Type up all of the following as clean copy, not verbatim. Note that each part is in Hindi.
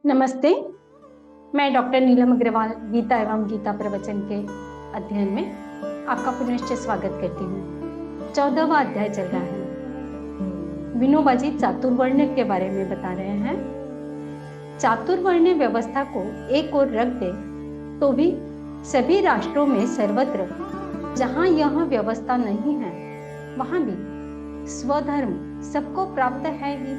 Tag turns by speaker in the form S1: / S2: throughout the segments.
S1: नमस्ते। मैं डॉक्टर नीलम अग्रवाल गीता एवं गीता प्रवचन के अध्ययन में आपका पुनश्च स्वागत करती हूँ। 14वां अध्याय चल रहा है। विनोबा जी चातुर्वर्ण के बारे में बता रहे हैं। चातुर्वर्ण व्यवस्था को एक ओर रख दे तो भी सभी राष्ट्रों में सर्वत्र जहाँ यह व्यवस्था नहीं है वहाँ भी स्वधर्म सबको प्राप्त है ही,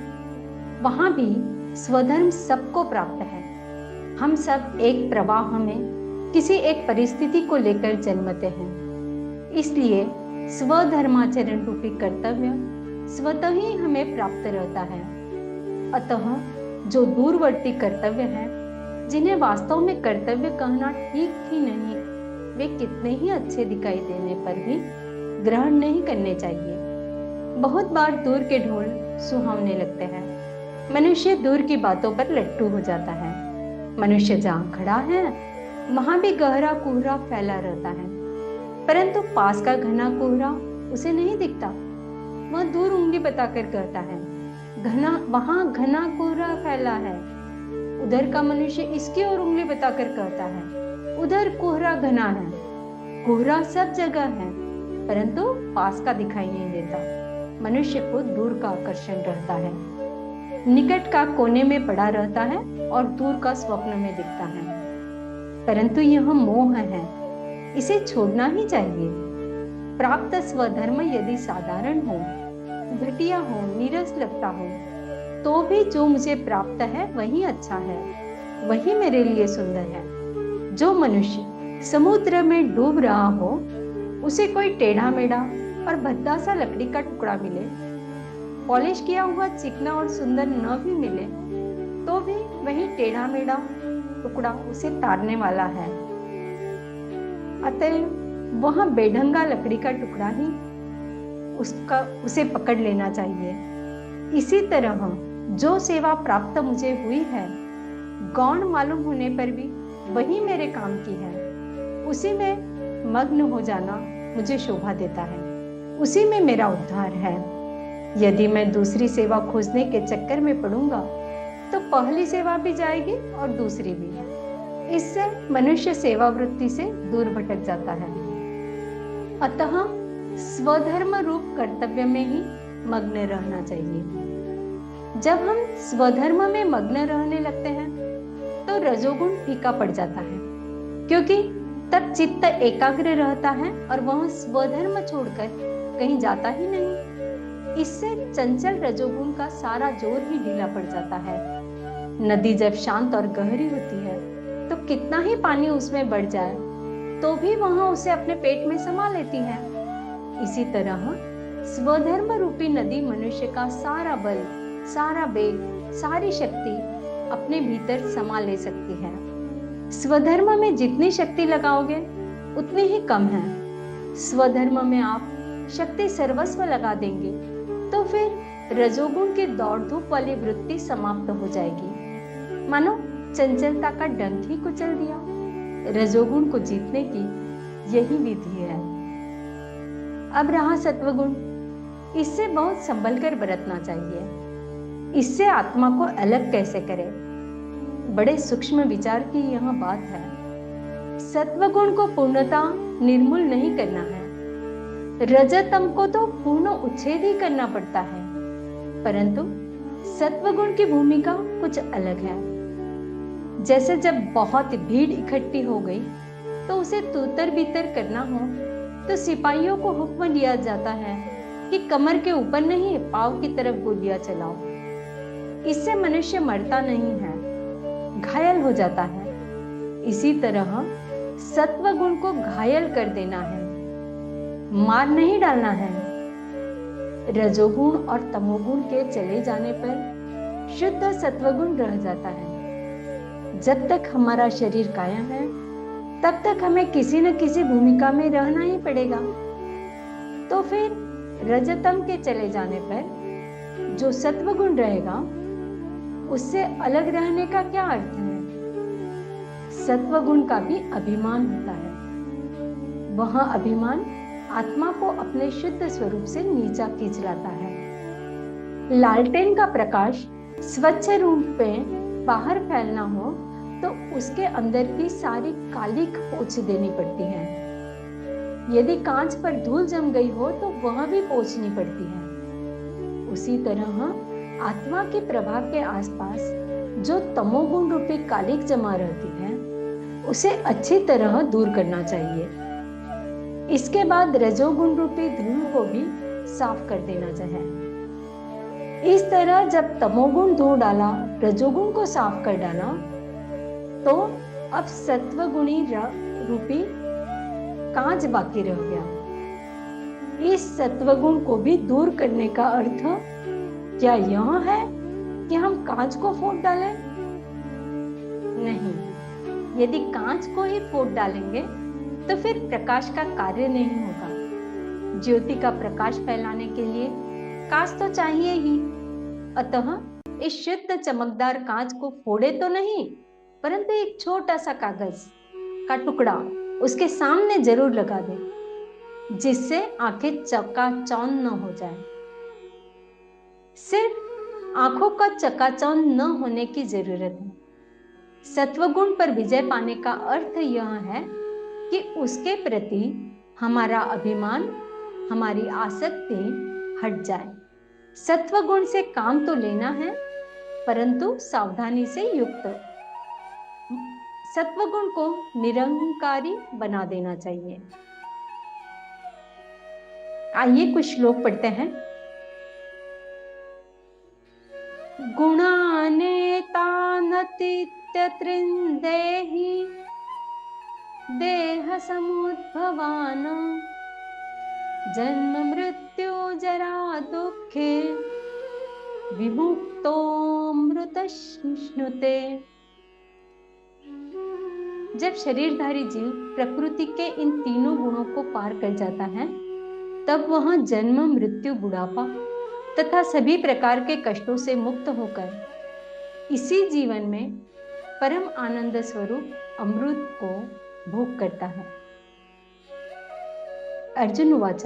S1: वहाँ भी स्वधर्म सबको प्राप्त है। हम सब एक प्रवाह में किसी एक परिस्थिति को लेकर जन्मते हैं, इसलिए स्वधर्माचरण रूपी कर्तव्य स्वतः ही हमें प्राप्त रहता है। अतः जो दूरवर्ती कर्तव्य है, जिन्हें वास्तव में कर्तव्य कहना ठीक ही नहीं, वे कितने ही अच्छे दिखाई देने पर भी ग्रहण नहीं करने चाहिए। बहुत बार दूर के ढोल सुहावने लगते हैं। मनुष्य दूर की बातों पर लट्टू हो जाता है। मनुष्य जहाँ खड़ा है वहां भी गहरा कोहरा फैला रहता है, परंतु पास का घना कोहरा उसे नहीं दिखता। वह दूर उंगली बताकर कहता है, वहां घना कोहरा फैला है। उधर का मनुष्य इसकी ओर उंगली बताकर कहता है, उधर कोहरा घना है। कोहरा सब जगह है, परंतु पास का दिखाई नहीं देता। मनुष्य को दूर का आकर्षण रहता है, निकट का कोने में पड़ा रहता है और दूर का स्वप्न में दिखता है। परंतु यह मोह है, इसे छोड़ना ही चाहिए। प्राप्त स्वधर्म यदि साधारण हो, घटिया हो, नीरस लगता हो, तो भी जो मुझे प्राप्त है वही अच्छा है, वही मेरे लिए सुंदर है। जो मनुष्य समुद्र में डूब रहा हो, उसे कोई टेढ़ा मेढ़ा और भद्दा सा लकड़ी का टुकड़ा मिले, पॉलिश किया हुआ चिकना और सुंदर न भी मिले, तो भी वही टेढ़ा मेढ़ा टुकड़ा उसे तारने वाला है। अतः वह बेढंगा लकड़ी का टुकड़ा ही उसे पकड़ लेना चाहिए। इसी तरह जो सेवा प्राप्त मुझे हुई है, गौण मालूम होने पर भी वही मेरे काम की है, उसी में मग्न हो जाना मुझे शोभा देता है, उसी में मेरा उद्धार है। यदि मैं दूसरी सेवा खोजने के चक्कर में पड़ूंगा तो पहली सेवा भी जाएगी और दूसरी भी। इससे मनुष्य सेवा वृत्ति से दूर भटक जाता है। अतः स्वधर्म रूप कर्तव्य में ही मग्न रहना चाहिए। जब हम स्वधर्म में मग्न रहने लगते हैं तो रजोगुण फीका पड़ जाता है, क्योंकि तब चित्त एकाग्र रहता है और वह स्वधर्म छोड़कर कहीं जाता ही नहीं। इससे चंचल रजोगुण का सारा जोर ही ढीला पड़ जाता है। नदी जब शांत और गहरी होती है तो कितना ही पानी उसमें बढ़ जाए तो भी वहां उसे अपने पेट में समा लेती है। इसी तरह स्वधर्म रूपी नदी मनुष्य का सारा बल, सारा वेग, सारी शक्ति अपने भीतर समा ले सकती है। स्वधर्म में जितनी शक्ति लगाओगे उतनी ही कम है। स्वधर्म में आप शक्ति सर्वस्व लगा देंगे तो फिर रजोगुण की दौड़ धूप वाली वृत्ति समाप्त हो जाएगी। मानो चंचलता का डंक ही कुचल दिया। रजोगुण को जीतने की यही विधि है। अब रहा सत्वगुण, इससे बहुत संभल कर बरतना चाहिए। इससे आत्मा को अलग कैसे करें, बड़े सूक्ष्म विचार की यह बात है। सत्वगुण को पूर्णतः निर्मूल नहीं करना है। रजतम को तो पूर्ण उच्छेद ही करना पड़ता है, परंतु सत्वगुण की भूमिका कुछ अलग है। जैसे जब बहुत भीड़ इकट्ठी हो गई तो उसे तूतर बीतर करना हो तो सिपाहियों को हुक्म दिया जाता है कि कमर के ऊपर नहीं, पांव की तरफ गोलियां चलाओ। इससे मनुष्य मरता नहीं है, घायल हो जाता है। इसी तरह सत्वगुण को घायल कर देना है, मार नहीं डालना है। रजोगुण और तमोगुण के चले जाने पर शुद्ध सत्वगुण रह जाता है। जब तक हमारा शरीर कायम है तब तक हमें किसी न किसी भूमिका में रहना ही पड़ेगा। तो फिर रजतम के चले जाने पर जो सत्वगुण रहेगा उससे अलग रहने का क्या अर्थ है? सत्वगुण का भी अभिमान होता है। वह अभिमान आत्मा को अपने शुद्ध स्वरूप से नीचा खींच लाता है। लालटेन का प्रकाश स्वच्छ रूप में बाहर फैलना हो तो उसके अंदर की सारी कालिख पोंछ देनी पड़ती है। यदि कांच पर धूल जम गई हो तो वह भी पोंछनी पड़ती है। उसी तरह आत्मा के प्रभाव के आसपास जो तमोगुण रूपी कालिख जमा रहती है उसे अच्छी तरह दूर करना चाहिए। इसके बाद रजोगुण रूपी धूल को भी साफ कर देना चाहिए। इस तरह जब तमोगुण धो डाला, रजोगुण को साफ कर डाला, तो अब सत्वगुणी रूपी कांच बाकी रह गया। इस सत्वगुण को भी दूर करने का अर्थ क्या यह है कि हम कांच को फोड़ डालें? नहीं, यदि कांच को ही फोड़ डालेंगे तो फिर प्रकाश का कार्य नहीं होगा। ज्योति का प्रकाश फैलाने के लिए कांच तो चाहिए ही। अतः इस शुद्ध चमकदार कांच को फोड़े तो नहीं, परंतु एक छोटा सा कागज का टुकड़ा उसके सामने जरूर लगा दे, जिससे आंखें चकाचौंध न हो जाए। सिर्फ आंखों का चकाचौंध न होने की जरूरत है। सत्वगुण पर विजय पाने का अर्थ यह है कि उसके प्रति हमारा अभिमान, हमारी आसक्ति हट जाए। सत्वगुण से काम तो लेना है, परंतु सावधानी से युक्त। सत्वगुण को निरंकारी बना देना चाहिए। आइए कुछ श्लोक पढ़ते हैं। गुणानेतानतीत्यत्रिन्देहि देह समुद्भवान जन्म मृत्यु जरा दुखे विमुक्तोऽमृतश्नुते। जब शरीरधारी जीव प्रकृति के इन तीनों गुणों को पार कर जाता है, तब वह जन्म, मृत्यु, बुढ़ापा तथा सभी प्रकार के कष्टों से मुक्त होकर इसी जीवन में परम आनंद स्वरूप अमृत को भोग करता है। अर्जुन उवाच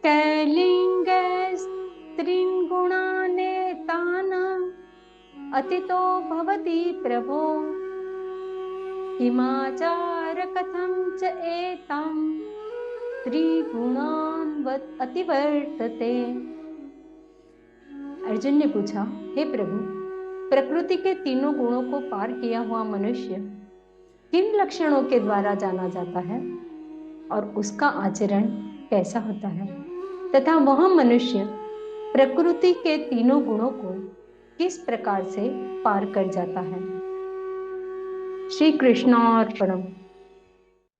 S1: कैलिंगस्त्रीन् गुणानेतान् अतितो भवति प्रभो किमाचार कथं च एतां त्रिगुणान् अतिवर्तते। अर्जुन ने पूछा, हे प्रभु, प्रकृति के तीनों गुणों को पार किया हुआ मनुष्य किन लक्षणों के द्वारा जाना जाता है और उसका आचरण कैसा होता है, तथा वह मनुष्य प्रकृति के तीनों गुणों को किस प्रकार से पार कर जाता है। श्री कृष्णार्पणम।